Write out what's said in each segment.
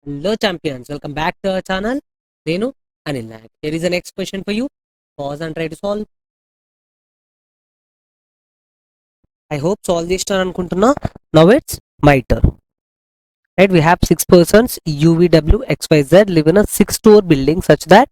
Hello champions, welcome back to our channel. Nenu Anil Nayak. Here is the next question for you. Pause and try to solve. I hope solve this turn anukuntunna. Now it's my turn. Right, we have 6 persons UVW XYZ live in a 6-story building such that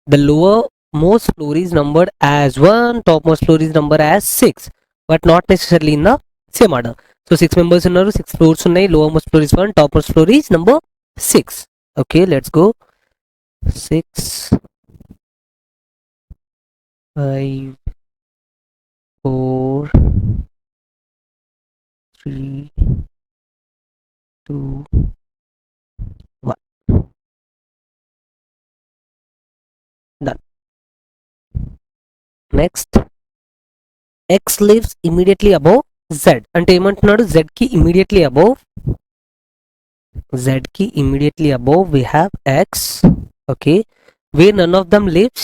the lowermost floor is numbered as 1, topmost floor is numbered as 6, but not necessarily in the same order. So 6 members unnaru, 6 floors unnai, lowermost floor is 1, topmost floor is number 6. Okay, let's go. 6, 5, 4, 3, 2, 1. Done. Next, X lives immediately above Z. అంటే ఏమంటున్నాడు? Z కి immediately above we have X. Okay, where none of them lives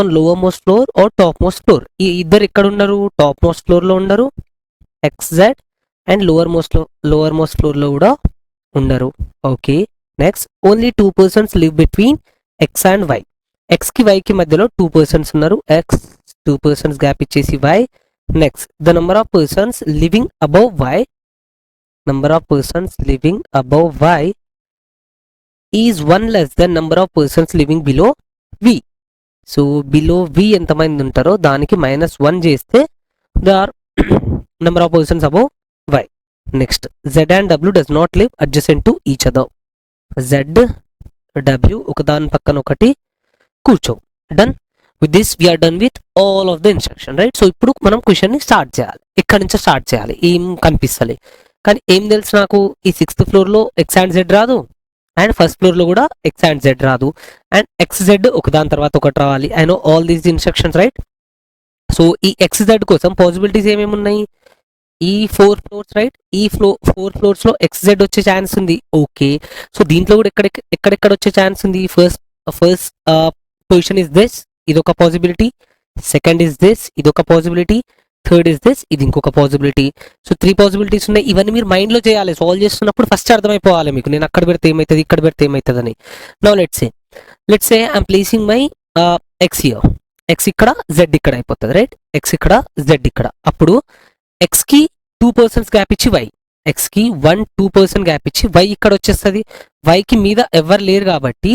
on lowermost floor or topmost floor. ఈ ఇద్దరు ఎక్కడ ఉన్నారు? Top most floor లో ఉండరు. XZ and lower most floor లో కూడా ఉండరు. Okay, next only 2 persons live between X and Y. X కి Y కి మధ్యలో 2 persons ఉన్నారు. X 2 persons గ్యాప్ ఇచ్చేసి Y. Next the number of persons living above Y is 1 less than number of persons living below V. So below V ఎంతమంది ఉంటారో దానికి -1 చేస్తే they are number of persons above Y. Next Z and W does not live adjacent to each other. Z W ఒకదాని పక్కన ఒకటి కూర్చో. Done. With this we're done with all of the instruction, right? So ఇప్పుడు మనం question ని start చేయాలి. ఎక్కడి నుంచో స్టార్ట్ చేయాలి. ఏం కనిపిస్తలే కానీ ఏం తెలుసు నాకు, ఈ 6th ఫ్లోర్ లో X అండ్ Z రాదు, అండ్ ఫస్ట్ ఫ్లోర్ లో కూడా X అండ్ Z రాదు, అండ్ XZ ఒకదాని తర్వాత ఒకటి రావాలి. I know all these instructions, right? So ఈ XZ కోసం పాసిబిలిటీస్ ఏమేమి ఉన్నాయి? ఈ 4 ఫ్లోర్స్, రైట్? ఈ 4 ఫ్లోర్స్ లో XZ వచ్చే ఛాన్స్ ఉంది. ఓకే, సో దీంట్లో కూడా ఎక్కడెక్కడ వచ్చే ఛాన్స్ ఉంది? ఫస్ట్ పొజిషన్ ఇస్ దిస్, ఇదొక పాసిబిలిటీ. సెకండ్ ఇస్ దిస్, ఇదొక పాసిబిలిటీ. థర్డ్ ఇస్ దిస్, ఇది ఇంకొక పాసిబిలిటీ. సో 3 పాసిబిలిటీస్ ఉన్నాయి. ఇవన్నీ మీరు మైండ్ లో చేయాలి. సాల్వ్ చేస్తున్నప్పుడు ఫస్ట్ అర్థమైపోవాలి మీకు, నేను అక్కడ పెడితే ఏమవుతుంది, ఇక్కడ పెడితే ఏమవుతుంది అని. Now let's say I'm placing my X here. X ఇక్కడ, Z ఇక్కడ అయిపోతుంది, రైట్? X ఇక్కడ, Z ఇక్కడ. అప్పుడు X కి 2 persons గ్యాప్ ఇచ్చి Y, X కి 1-2 person గ్యాప్ ఇచ్చి Y ఇక్కడ వచ్చేస్తుంది. Y కి మీద ఎవరు లేరు కాబట్టి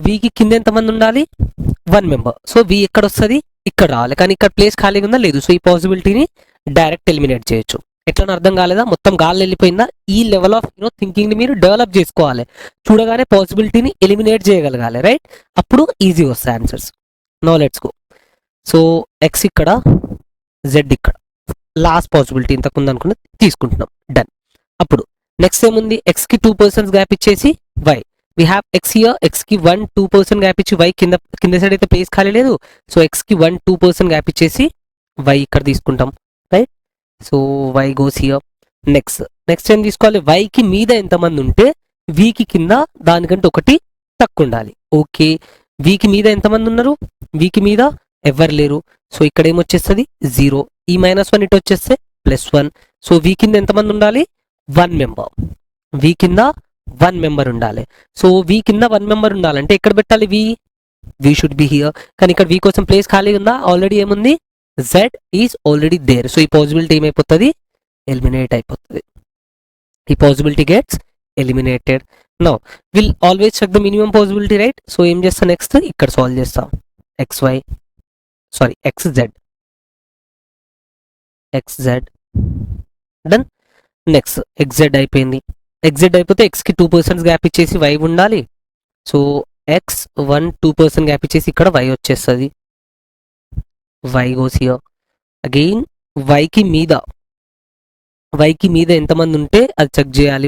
V కి కింద ఎంతమంది ఉండాలి? 1 member. సో V ఎక్కడ వస్తుంది? ఇక్కడ రావాలి. కానీ ఇక్కడ ప్లేస్ ఖాళీగా ఉందా? లేదు. సో ఈ పాసిబిలిటీని డైరెక్ట్ ఎలిమినేట్ చేయొచ్చు. ఎట్లా అర్థం కాలేదా? మొత్తం గాల్లో వెళ్ళిపోయిందా? ఈ లెవెల్ ఆఫ్ థింకింగ్ ని మీరు డెవలప్ చేసుకోవాలి. చూడగానే పాసిబిలిటీని ఎలిమినేట్ చేయగలగాలి, రైట్? అప్పుడు ఈజీ వస్తాయి answers. No let's go. So X ఇక్కడ, Z ఇక్కడ. లాస్ట్ పాసిబిలిటీ ఇంతకుముందు అనుకున్న తీసుకుంటున్నాం. డన్. అప్పుడు నెక్స్ట్ ఏముంది? X కి 2 persons గ్యాప్ ఇచ్చేసి Y. We have X here. X కి 1-2 person గ్యాప్ ఇచ్చి Y కింద సైడ్ అయితే ప్లేస్ ఖాళీ లేదు. సో X కి 1-2 person గ్యాప్ ఇచ్చేసి Y ఇక్కడ తీసుకుంటాం, right? So Y goes here. Next ఏం తీసుకోవాలి? Y కి మీద ఎంతమంది ఉంటే V కి కింద దానికంటే ఒకటి తక్కువ ఉండాలి. ఓకే, V కి మీద ఎంతమంది ఉన్నారు? V కి మీద ఎవరు లేరు. సో ఇక్కడ ఏమొచ్చేస్తుంది? 0. ఈ -1 ఇటు వచ్చేస్తే +1. సో V కింద ఎంతమంది ఉండాలి? 1 member. V కింద 1 member ఉండాలి. సో V కింద 1 member ఉండాలంటే ఎక్కడ పెట్టాలి? V should be here. కానీ ఇక్కడ V కోసం ప్లేస్ ఖాళీ ఉందా? ఆల్రెడీ ఏముంది? Z is already there. So ఈ పాసిబిలిటీ ఏమైపోతుంది? ఎలిమినేట్ అయిపోతుంది. ఈ possibility gets eliminated. Now will always check the minimum possibility, right? So ఏం చేస్తా? నెక్స్ట్ ఇక్కడ సాల్వ్ చేస్తాం. XZ done. నెక్స్ట్ XZ అయిపోయింది. XZ అయిపోతే X కి 2 persons గ్యాప్ ఇచ్చేసి Y ఉండాలి. సో X 1-2 person గ్యాప్ ఇచ్చేసి ఇక్కడ Y వచ్చేస్తుంది. Y goes here. Again Y కి మీద ఎంతమంది ఉంటే అది చెక్ చేయాలి.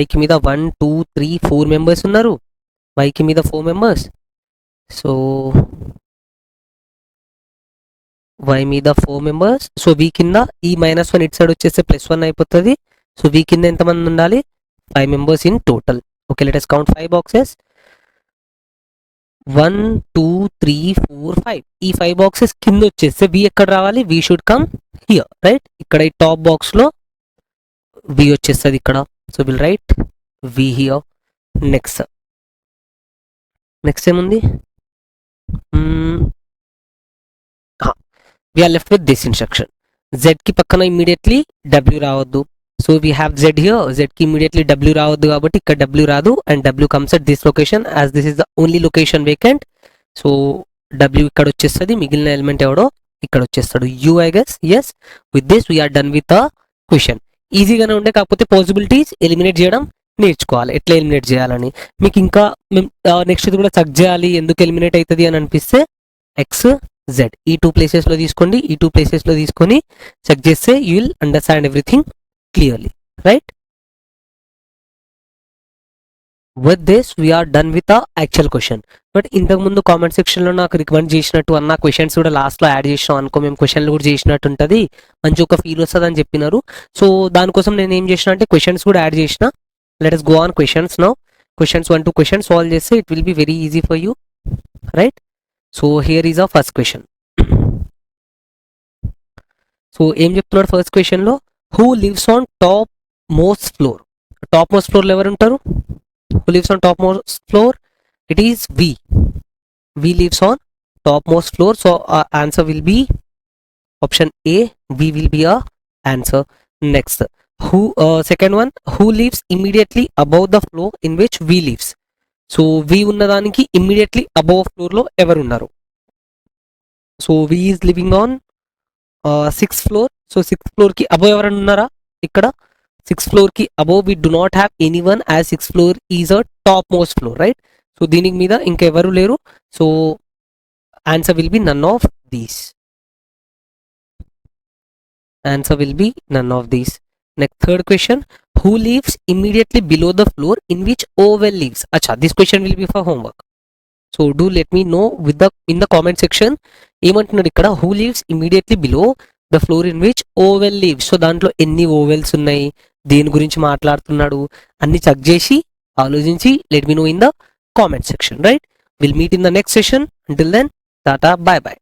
Y కి మీద 1-2-3-4 members ఉన్నారు. Y కి మీద 4 members. సో Y మీద 4 members. సో V కింద ఈ -1 ఇటు సైడ్ వచ్చేస్తే +1 అయిపోతుంది. సో V కింద ఎంతమంది ఉండాలి? 5 members in total. Okay, let us count 5 boxes. 1 2 3 4 5. ఈ 5 boxes కింద వచ్చేస్తే V ఎక్కడ రావాలి? V should come here, right? ఇక్కడ ఈ టాప్ బాక్స్ లో వి వచ్చేస్తుంది ఇక్కడ. So will write V here. Next ఏముంది, we're left with this instruction. Z కి పక్కన ఇమ్మీడియట్లీ డబ్ల్యూ రావద్దు. So we have Z here, Z కి ఇమ్మీడియట్లీ డబ్ల్యూ రావద్దు కాబట్టి ఇక్కడ డబ్ల్యూ రాదు, and W comes at this location as this is the only location vacant. So W ఇక్కడ వచ్చేస్తుంది, మిగిలిన ఎలిమెంట్ ఎవడో ఇక్కడ వచ్చేస్తాడు, you I guess. Yes, with this we're done with the question. ఈజీగానే ఉండే, కాకపోతే పాసిబిలిటీస్ ఎలిమినేట్ చేయడం నేర్చుకోవాలి, ఎట్లా ఎలిమినేట్ చేయాలని. మీకు ఇంకా నెక్స్ట్ కూడా చెక్ చేయాలి ఎందుకు ఎలిమినేట్ అవుతుంది అని అనిపిస్తే ఎక్స్ జెడ్ ఈ 2 ప్లేసెస్లో తీసుకోండి, ఈ 2 ప్లేసెస్లో తీసుకొని చెక్ చేస్తే you will understand everything clearly, right. With this we're done with the actual question. But ఇంతకుముందు కామెంట్ సెక్షన్లో నాకు రికమెండ్ చేసినట్టు అన్న క్వశ్చన్స్ కూడా లాస్ట్లో యాడ్ చేసినాం అనుకో, మేము క్వశ్చన్లు కూడా చేసినట్టు ఉంటుంది, మంచి ఒక ఫీల్ వస్తుంది అని చెప్పినారు. సో దానికోసం నేను ఏం చేసిన అంటే క్వశ్చన్స్ కూడా యాడ్ చేసిన. Let us go on questions now. Questions 1 to questions solve చేస్తే it will be very easy for you, right? So here is our first question. సో ఏం చెప్తున్నాడు ఫస్ట్ క్వశ్చన్ లో, who lives on top most floor. Top most floor లో ఎవరు ఉంటారు? Who lives on top most floor? It is V. V lives on top most floor. So answer will be option A, V will be a answer. Next, who second one, who lives immediately above the floor in which we lives. So we ఉన్నదానికి immediately above floor లో ఎవరు ఉన్నారు? So we is living on 6th floor. So 6th floor కి above ఎవరైనా ఉన్నారా? ఇక్కడ 6th floor కి above we do not have anyone as 6th floor is a top most floor, right? So దీనికి మీద ఇంకెవరు లేరు. So answer will be none of these. Answer will be none of these. Next, third question, who lives immediately below the floor in which oval lives. Acha, this question will be for homework. So do let me know in the comment section. ఏమంటున్నాడు ఇక్కడ, who lives immediately below the floor in which oval lives. So దాంట్లో ఎన్ని vowels ఉన్నాయి, దేని గురించి మాట్లాడుతున్నాడు అన్ని check చేసి ఆలోచించి let me know in the comment section, right? We'll meet in the next session. Until then, tata, bye bye.